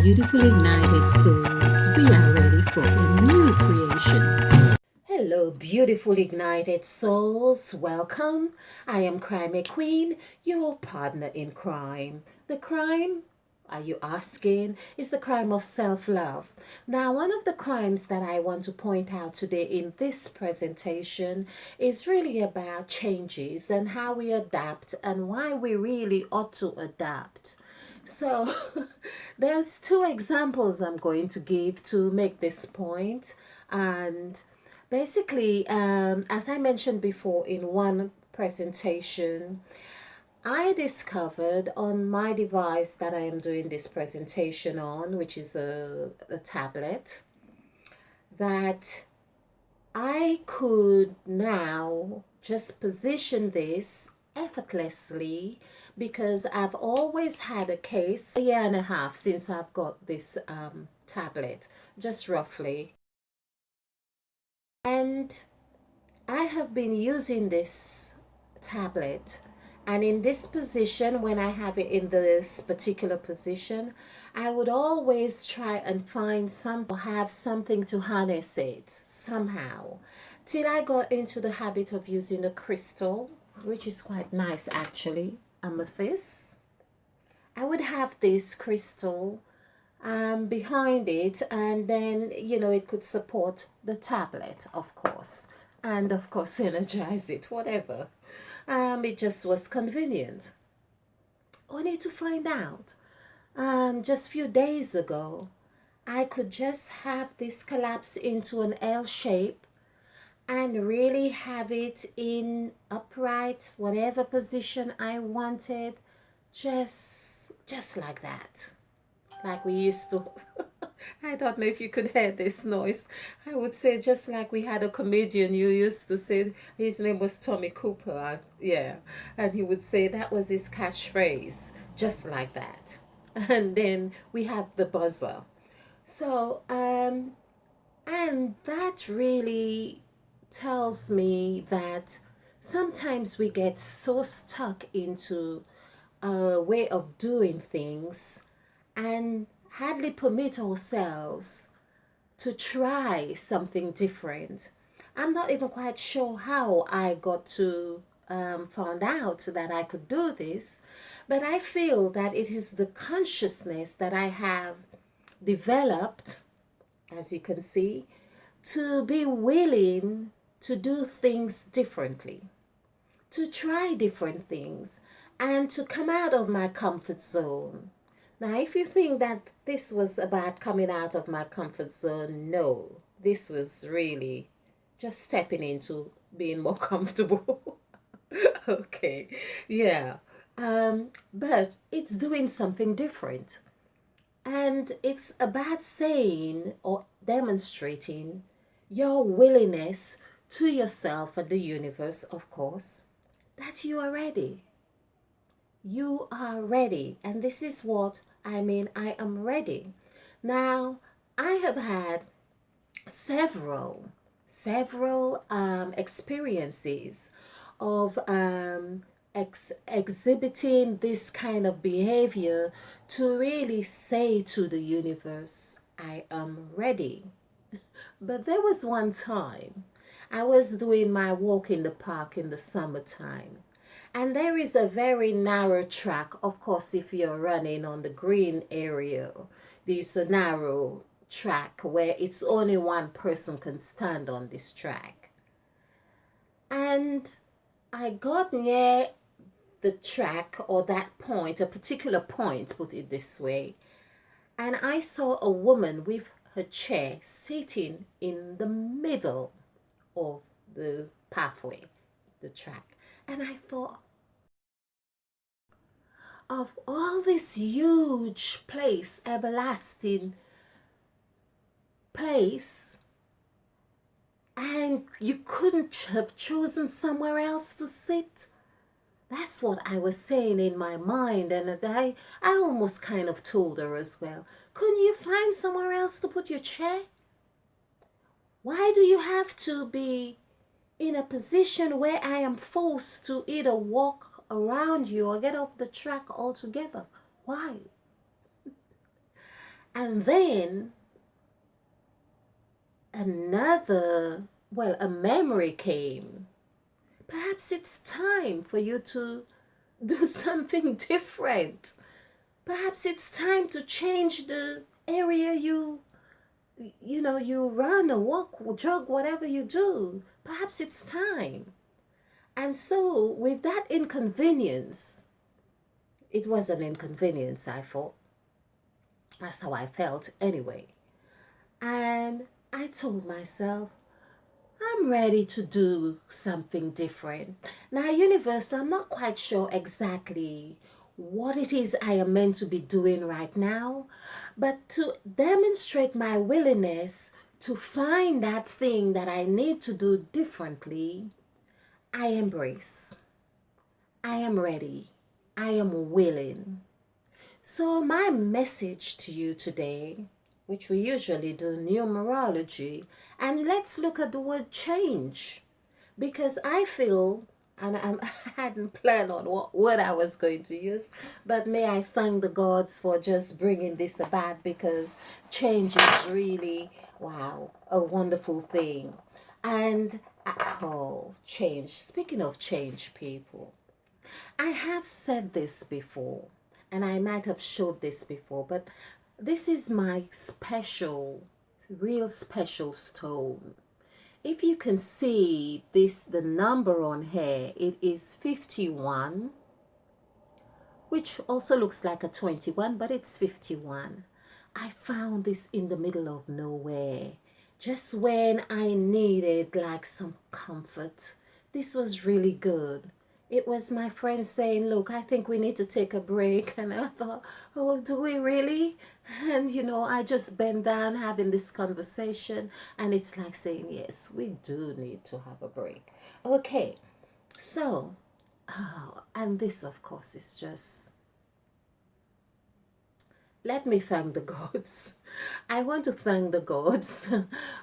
beautiful ignited souls, we are ready for a new creation. Hello, beautiful ignited souls. Welcome. I am Crime Queen, your partner in crime. The crime, are you asking, is the crime of self-love. Now, one of the crimes that I want to point out today in this presentation is really about changes and how we adapt and why we really ought to adapt. So, there's two examples I'm going to give to make this point. And basically, as I mentioned before in one presentation, I discovered on my device that I am doing this presentation on, which is a tablet, that I could now just position this effortlessly because I've always had a case, a year and a half since I've got this tablet, just roughly. And I have been using this tablet, and in this position, when I have it in this particular position, I would always try and find something or have something to harness it somehow, till I got into the habit of using a crystal, which is quite nice actually, amethyst. I would have this crystal behind it, and then it could support the tablet, of course, and of course energize it, whatever. It just was convenient. Only to find out, just a few days ago, I could just have this collapse into an L shape and really have it in upright, whatever position I wanted, just like that, like we used to. I don't know if you could hear this noise. I would say just like we had a comedian you used to say, his name was Tommy Cooper. Yeah. And he would say that was his catchphrase, just like that. And then we have the buzzer. So, and that really tells me that sometimes we get so stuck into a way of doing things and hardly permit ourselves to try something different. I'm not even quite sure how I got to found out that I could do this, but I feel that it is the consciousness that I have developed, as you can see, to be willing to do things differently, to try different things, and to come out of my comfort zone. Now, if you think that this was about coming out of my comfort zone, no, this was really just stepping into being more comfortable. Okay, yeah. But it's doing something different. And it's about saying or demonstrating your willingness to yourself and the universe, of course, that you are ready. You are ready. And this is what I mean, I am ready. Now, I have had several experiences of exhibiting this kind of behavior to really say to the universe, I am ready. But there was one time I was doing my walk in the park in the summertime. And there is a very narrow track. Of course, if you're running on the green area, there's a narrow track where it's only one person can stand on this track. And I got near the track, or that point, a particular point, put it this way, and I saw a woman with her chair sitting in the middle of the pathway, the track. And I thought, of all this huge place, everlasting place, and you couldn't have chosen somewhere else to sit? That's what I was saying in my mind, and I almost kind of told her as well. Couldn't you find somewhere else to put your chair? Why do you have to be in a position where I am forced to either walk around you or get off the track altogether? Why? And then a memory came. Perhaps it's time for you to do something different. Perhaps it's time to change the area you run or walk or jog, whatever you do. Perhaps it's time. And so, with that inconvenience, it was an inconvenience, I thought. That's how I felt anyway. And I told myself, I'm ready to do something different. Now, universe, I'm not quite sure exactly what it is I am meant to be doing right now, but to demonstrate my willingness to find that thing that I need to do differently, I embrace. I am ready. I am willing. So, my message to you today, which we usually do numerology, and let's look at the word change. Because I feel, and I hadn't planned on what word I was going to use, but may I thank the gods for just bringing this about, because change is really, wow, a wonderful thing. And, oh, change. Speaking of change, people. I have said this before, and I might have showed this before, but this is my special, real special stone. If you can see this, the number on here, it is 51, which also looks like a 21, but it's 51. I found this in the middle of nowhere, just when I needed like some comfort. This was really good. It was my friend saying, look, I think we need to take a break. And I thought, oh, do we really? And I just bent down having this conversation, and it's like saying, yes, we do need to have a break. Okay, so, and this, of course, is just, let me thank the gods. I want to thank the gods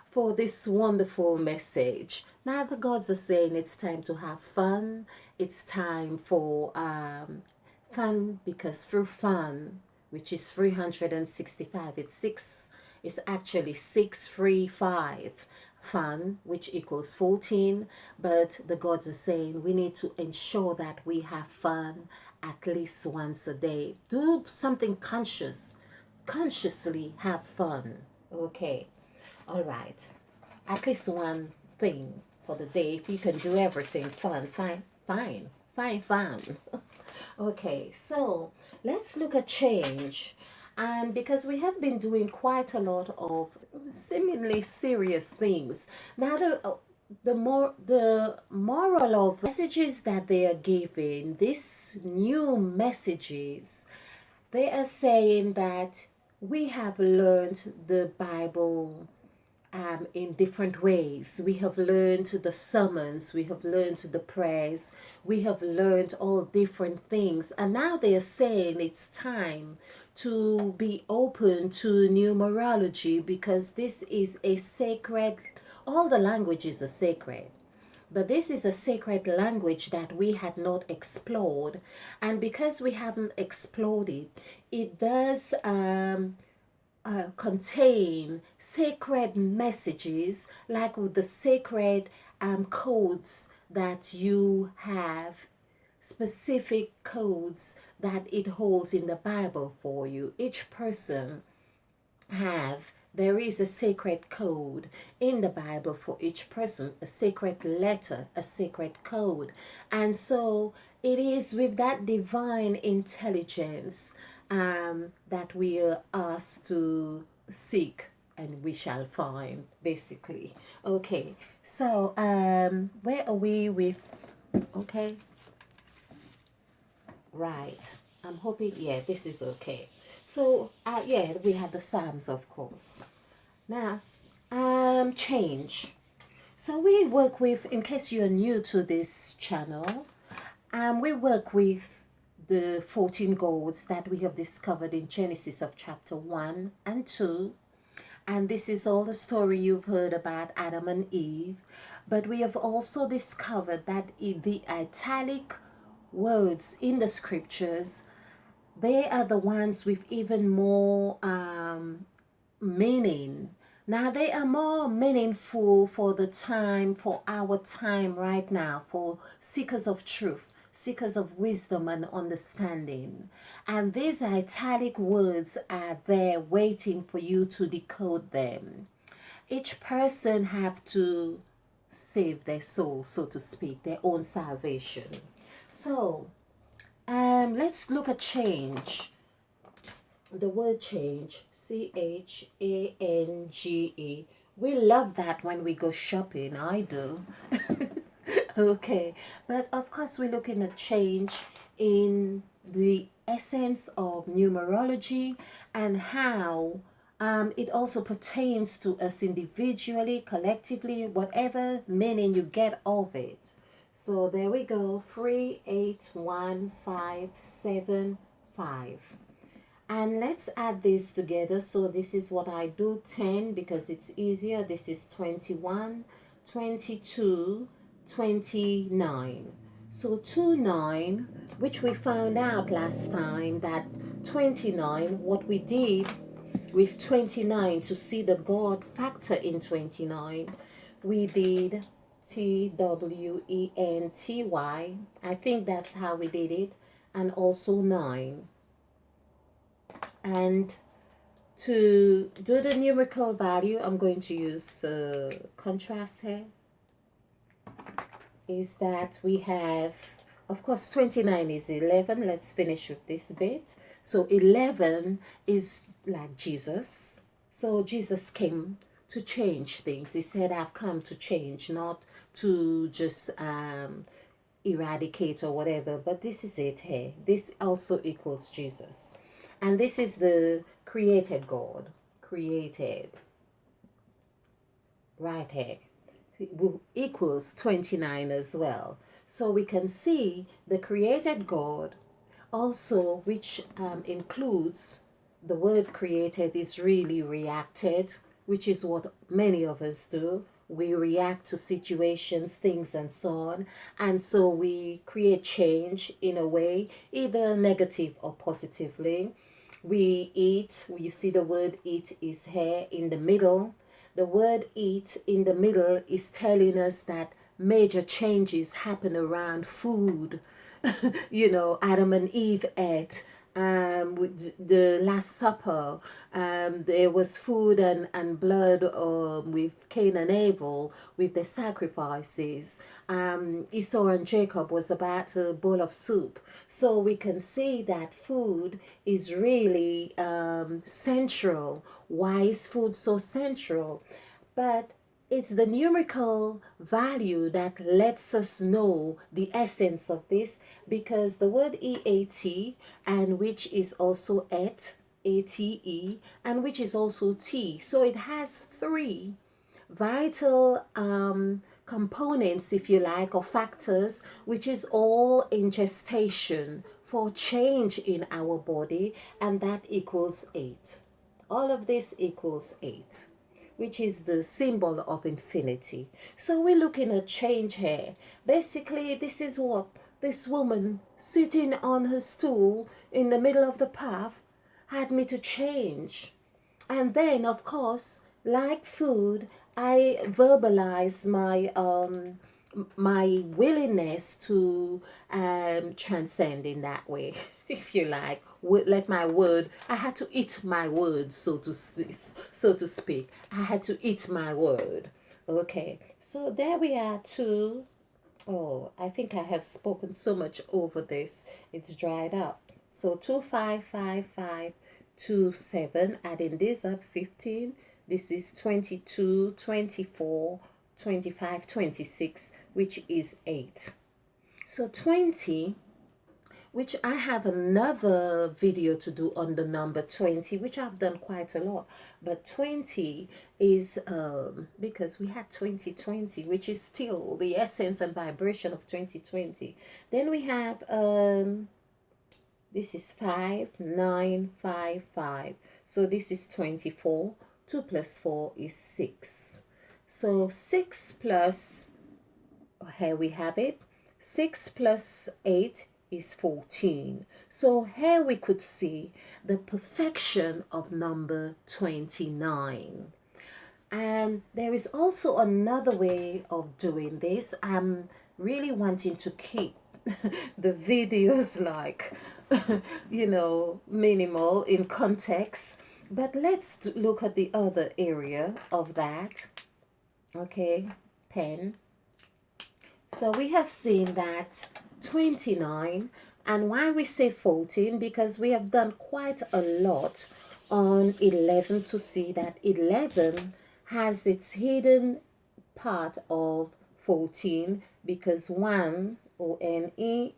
for this wonderful message. Now the gods are saying it's time to have fun. It's time for fun, because through fun, which is 365, it's actually 635. Fun, which equals 14, but the gods are saying we need to ensure that we have fun at least once a day. Do something consciously have fun. Okay, all right, at least one thing for the day. If you can do everything fun, fine. Okay, so let's look at change. And because we have been doing quite a lot of seemingly serious things, now the moral of messages that they are giving, these new messages, they are saying that we have learned the Bible in different ways. We have learned the sermons, we have learned the prayers, we have learned all different things. And now they are saying it's time to be open to numerology, because this is a sacred, all the languages are sacred. But this is a sacred language that we had not explored. And because we haven't explored it, it does contain sacred messages, like with the sacred codes that you have, specific codes that it holds in the Bible for you. Each person there is a sacred code in the Bible for each person, a sacred letter, a sacred code. And so it is with that divine intelligence that we are asked to seek, and we shall find, basically. Okay, so where are we with, okay, right, I'm hoping, yeah, this is okay. So yeah, we have the Psalms, of course. Now change. So we work with, in case you're new to this channel, we work with the 14 goals that we have discovered in Genesis of chapter 1 and 2. And this is all the story you've heard about Adam and Eve. But we have also discovered that in the italic words in the scriptures, they are the ones with even more meaning. Now they are more meaningful for the time, for our time right now, for seekers of truth, seekers of wisdom and understanding. And these italic words are there waiting for you to decode them. Each person have to save their soul, so to speak, their own salvation. So let's look at change. The word change, CHANGE. We love that when we go shopping. I do. Okay, but of course, we're looking at change in the essence of numerology and how it also pertains to us individually, collectively, whatever meaning you get of it. So there we go, 381575. And let's add this together. So this is what I do, 10 because it's easier. This is 21, 22, 29. So 29, which we found out last time that 29, what we did with 29 to see the God factor in 29, we did TWENTY. I think that's how we did it. And also 9. And to do the numerical value, I'm going to use contrast here. Is that we have, of course, 29 is 11. Let's finish with this bit. So 11 is like Jesus. So Jesus came to change things. He said, I've come to change, not to just eradicate or whatever. But this is it here. This also equals Jesus. And this is the created God. Created. Right here. Equals 29 as well. So we can see the created God also, which includes the word created is really reacted, which is what many of us do. We react to situations, things, and so on. And so we create change in a way, either negative or positively. We eat, you see the word eat is here in the middle. The word eat in the middle is telling us that major changes happen around food. Adam and Eve ate. With the Last Supper, there was food and blood with Cain and Abel, with the sacrifices. Esau and Jacob was about a bowl of soup. So we can see that food is really central. Why is food so central? But it's the numerical value that lets us know the essence of this, because the word EAT, and which is also ATE, and which is also T. So it has three vital components, if you like, or factors, which is all in gestation for change in our body, and that equals 8. All of this equals 8, which is the symbol of infinity. So we're looking at change here. Basically, this is what this woman sitting on her stool in the middle of the path had me to change. And then, of course, like food, I verbalize my willingness to transcend in that way, if you like. Let my word, I had to eat my word, so to speak. I had to eat my word. Okay, so there we are too. Oh, I think I have spoken so much over this. It's dried up. So 255527, adding this up, 15. This is 22, 24, 25, 26, which is 8. So 20, which I have another video to do on the number 20, which I've done quite a lot. But 20 is because we had 2020, which is still the essence and vibration of 2020. Then we have this is 5955. So this is 24. 2 plus 4 is 6. So 6 plus, here we have it, 6 plus 8 is 14. So here we could see the perfection of number 29. And there is also another way of doing this. I'm really wanting to keep the videos like, minimal in context. But let's look at the other area of that. Okay, pen. So we have seen that 29, and why we say 14, because we have done quite a lot on 11 to see that 11 has its hidden part of 14, because 1 ONE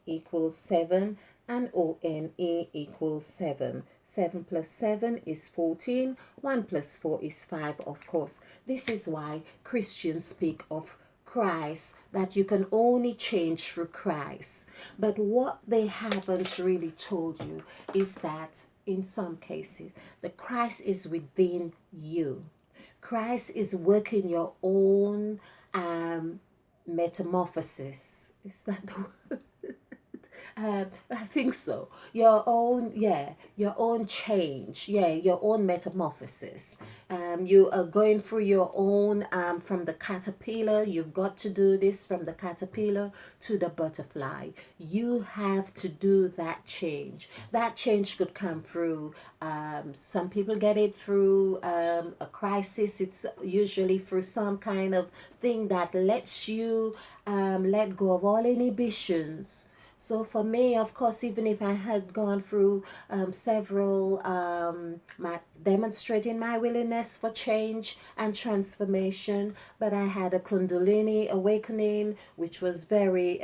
equals 7 and ONE equals 7. 7 plus 7 is 14. 1 plus 4 is 5, of course. This is why Christians speak of Christ, that you can only change through Christ. But what they haven't really told you is that in some cases, the Christ is within you. Christ is working your own metamorphosis. Is that the word? I think so. Your own change. Yeah, your own metamorphosis. You are going through your own, from the caterpillar, you've got to do this from the caterpillar to the butterfly. You have to do that change. That change could come through, some people get it through a crisis. It's usually through some kind of thing that lets you let go of all inhibitions. So for me, of course, even if I had gone through several demonstrating my willingness for change and transformation, but I had a Kundalini awakening, which was very,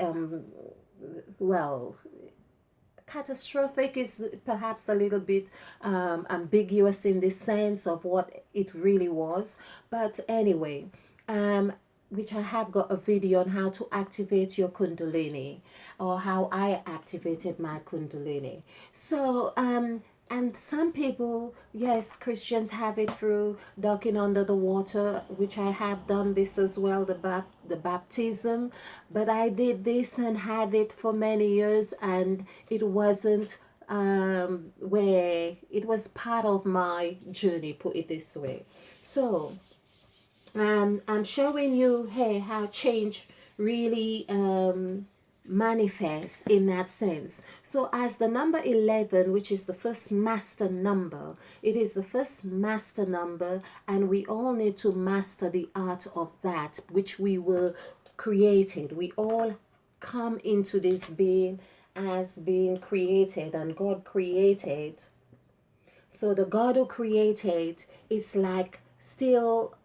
well, catastrophic is perhaps a little bit ambiguous in the sense of what it really was. But anyway, which I have got a video on how to activate your Kundalini, or how I activated my Kundalini. So, and some people, yes, Christians have it through ducking under the water, which I have done this as well, the baptism. But I did this and had it for many years, and it wasn't where it was part of my journey, put it this way. So, I'm showing you here how change really manifests in that sense. So as the number 11, which is the first master number, it is the first master number, and we all need to master the art of that which we were created. We all come into this being as being created, and God created. So the God who created is like still,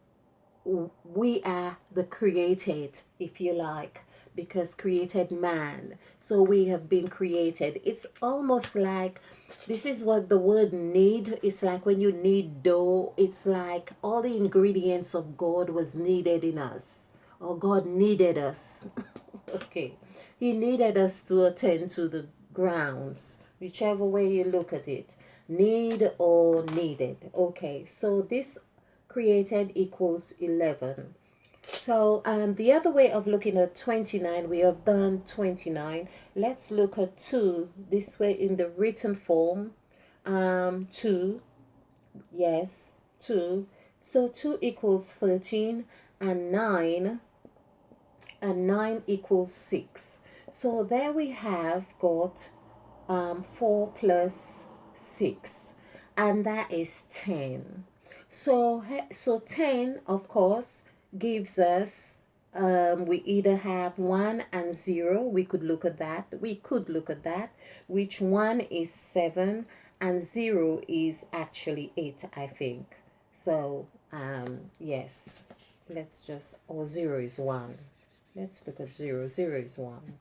we are the created, if you like, because created man. So we have been created. It's almost like, this is what the word need, it's like when you knead dough, it's like all the ingredients of God was needed in us, or God needed us. Okay, he needed us to attend to the grounds, whichever way you look at it, need or needed. Okay, so this created equals 11. So the other way of looking at 29, we have done 29. Let's look at 2 this way in the written form. 2, yes, 2. So 2 equals 13, and 9 equals 6. So there we have got 4 plus 6, and that is 10. So 10, of course, gives us, we either have 1 and 0. We could look at that. Which 1 is 7 and 0 is actually 8, I think. So, yes, let's just, or 0 is 1. Let's look at 0. 0 is 1.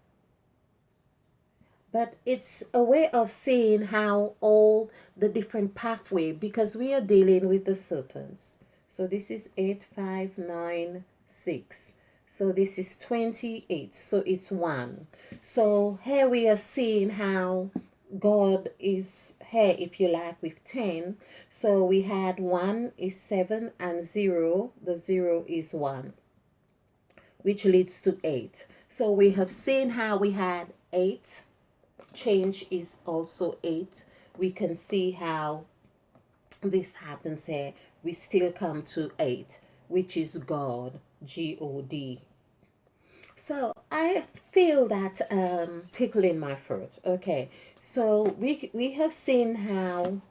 But it's a way of seeing how all the different pathway, because we are dealing with the serpents. So this is 8, 5, 9, 6. So this is 28. So it's 1. So here we are seeing how God is here, if you like, with 10. So we had 1 is 7 and 0. The 0 is 1, which leads to 8. So we have seen how we had 8. change is also 8. We can see how this happens here. We still come to 8, which is God, God. So I feel that tickling my throat. Okay, so we have seen how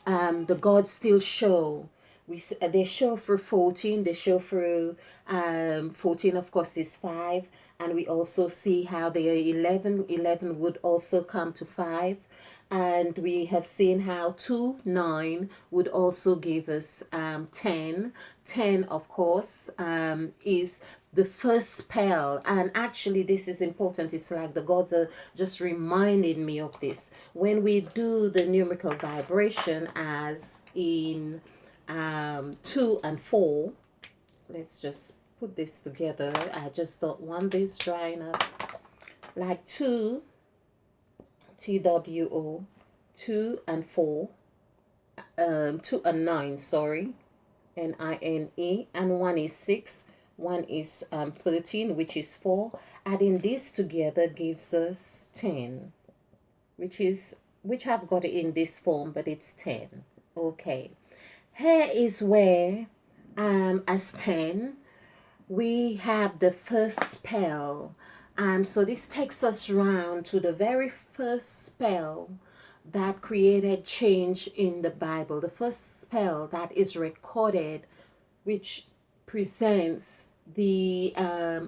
the gods still show. They show through 14. They show through 14, of course, is 5. And we also see how they are 11. 11 would also come to 5. And we have seen how 2, 9 would also give us 10. 10, of course, is the first spell. And actually, this is important. It's like the gods are just reminding me of this. When we do the numerical vibration, as in 2 and 4, let's just put this together. I just don't want this drying up. Like 2, TWO, 2 and 4, 2 and 9, sorry, NINE, and 1 is 6, 1 is 13, which is 4. Adding this together gives us 10, which I've got it in this form, but it's 10. Okay. Here is where, as 10, we have the first spell. So this takes us round to the very first spell that created change in the Bible. The first spell that is recorded, which presents the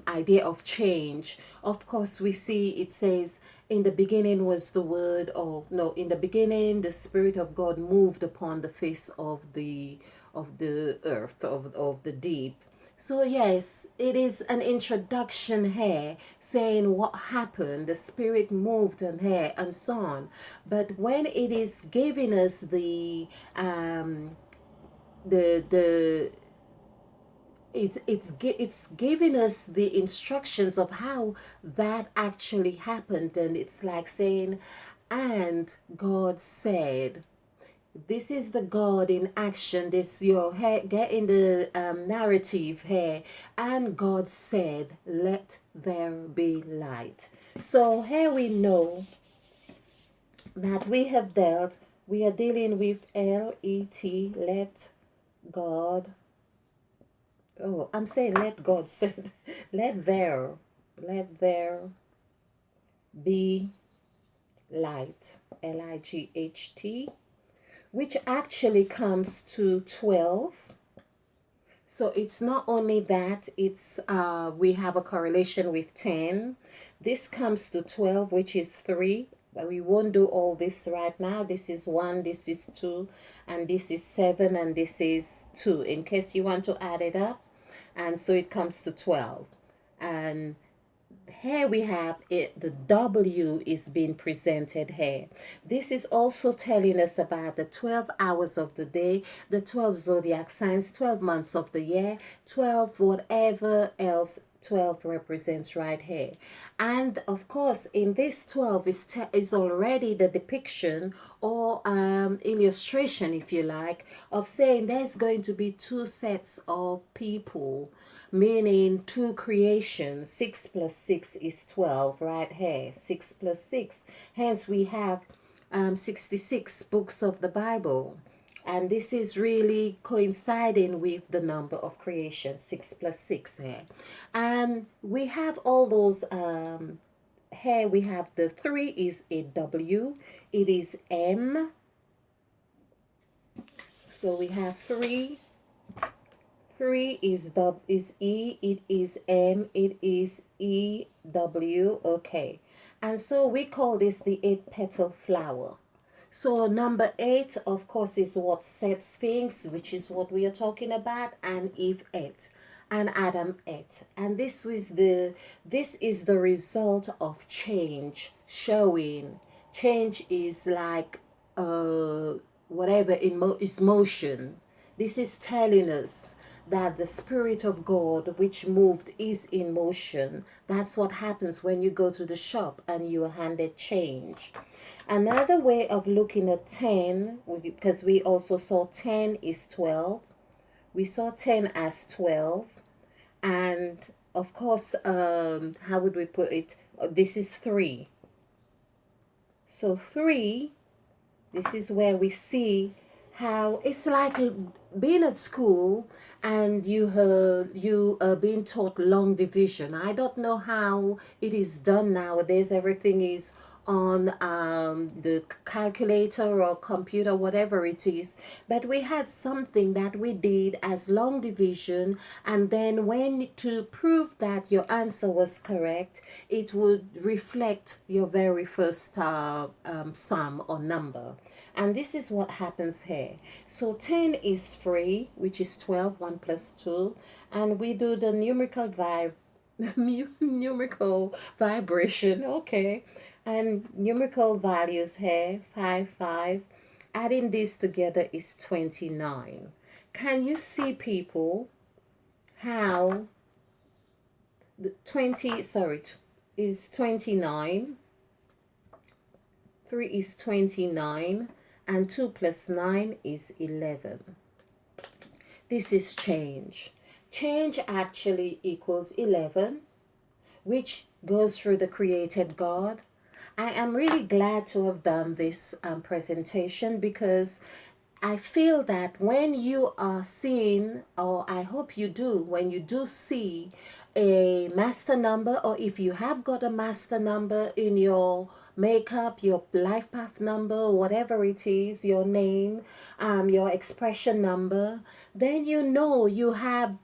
idea of change. Of course, we see it says, in the beginning was the word, or no, in the beginning the Spirit of God moved upon the face of the earth, of the deep. So yes, it is an introduction here saying what happened, the Spirit moved on here and so on. But when it is giving us the it's giving us the instructions of how that actually happened, and it's like saying, and God said. This is the God in action. This you're getting the narrative here. And God said, let there be light. So here we know that we are dealing with LET, let God. Oh, I'm saying let God said, let there be light, LIGHT, which actually comes to 12. So it's not only that, it's we have a correlation with 10. This comes to 12, which is 3. But we won't do all this right now. This is 1, this is 2, and this is 7, and this is 2, in case you want to add it up. And so it comes to 12. And here we have it, the W is being presented here. This is also telling us about the 12 hours of the day, the 12 zodiac signs, 12 months of the year, 12 whatever else 12 represents right here. And of course, in this 12 is already the depiction or illustration, if you like, of saying there's going to be 2 sets of people, meaning 2 creations. 6 plus 6 is 12 right here. 6 plus 6. Hence we have 66 books of the Bible. And this is really coinciding with the number of creation, 6 plus 6 here. And we have all those, here we have the 3 is a W, it is M. So we have 3. 3 is E, it is M, it is E, W, okay. And so we call this the 8-petal flower. So number 8, of course, is what sets things, which is what we are talking about, and Eve ate, and Adam ate. And this is the result of change, showing. Change is like whatever is motion. This is telling us that the Spirit of God, which moved, is in motion. That's what happens when you go to the shop and you are handed change. Another way of looking at 10, because we also saw 10 is 12. We saw 10 as 12. And of course, how would we put it? This is 3. So 3, this is where we see how it's like being at school and you are being taught long division. I don't know how it is done nowadays. Everything is on the calculator or computer, whatever it is. But we had something that we did as long division, and then when to prove that your answer was correct, it would reflect your very first sum or number. And this is what happens here. So 10 is free, which is 12, 1 plus 2. And we do the numerical numerical vibration, okay. And numerical values here, 5, 5. Adding this together is 29. Can you see, people, how the 20, sorry, is 29, 3 is 29, and 2 plus 9 is 11. This is change. Change actually equals 11, which goes through the created God. I am really glad to have done this presentation, because I feel that when you are seeing, or I hope you do, when you do see a master number, or if you have got a master number in your makeup, your life path number, whatever it is, your name, your expression number, then you know you have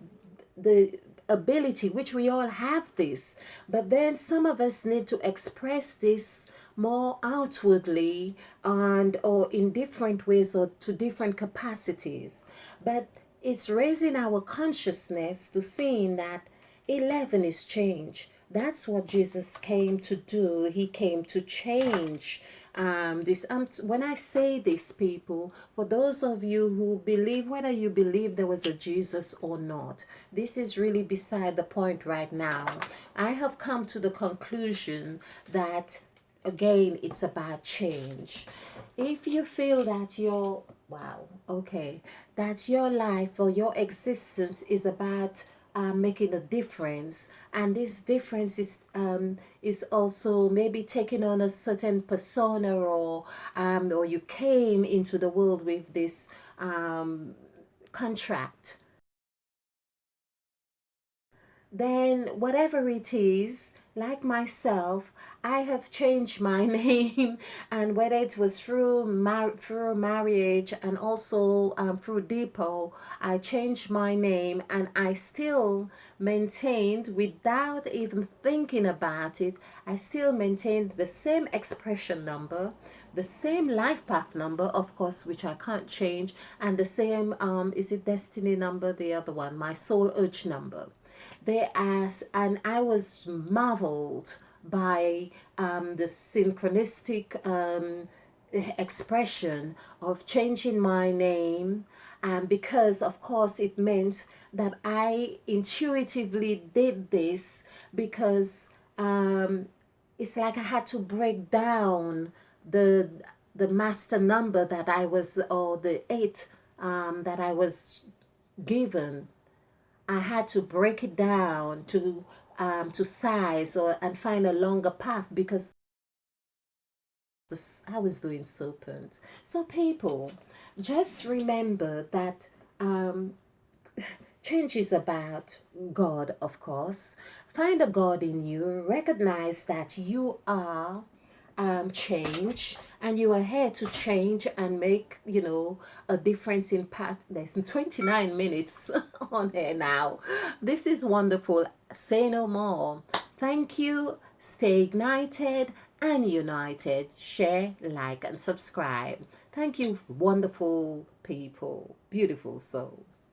the ability, which we all have this, but then some of us need to express this more outwardly and or in different ways or to different capacities. But it's raising our consciousness to seeing that 11 is change. That's what Jesus came to do. He came to change this. When I say this, people, for those of you who believe, whether you believe there was a Jesus or not, this is really beside the point right now. I have come to the conclusion that, again, it's about change. If you feel that that your life or your existence is about making a difference, and this difference is also maybe taking on a certain persona, or you came into the world with this contract, then whatever it is, like myself, I have changed my name, and whether it was through marriage and also through depot, I changed my name, and I still maintained, without even thinking about it, I still maintained the same expression number, the same life path number, of course, which I can't change, and the same is it destiny number, the other one, my soul urge number. They asked, and I was marveled by the synchronistic expression of changing my name, because of course it meant that I intuitively did this, because it's like I had to break down the master number that I was, or the 8 that I was given. I had to break it down to size, or and find a longer path, because I was doing serpent. So people, just remember that change is about God, of course. Find a God in you. Recognize that you are change, and you are here to change and make, a difference in path. There's 29 minutes on here now. This is wonderful. Say no more. Thank you. Stay ignited and united. Share, like, and subscribe. Thank you, wonderful people, beautiful souls.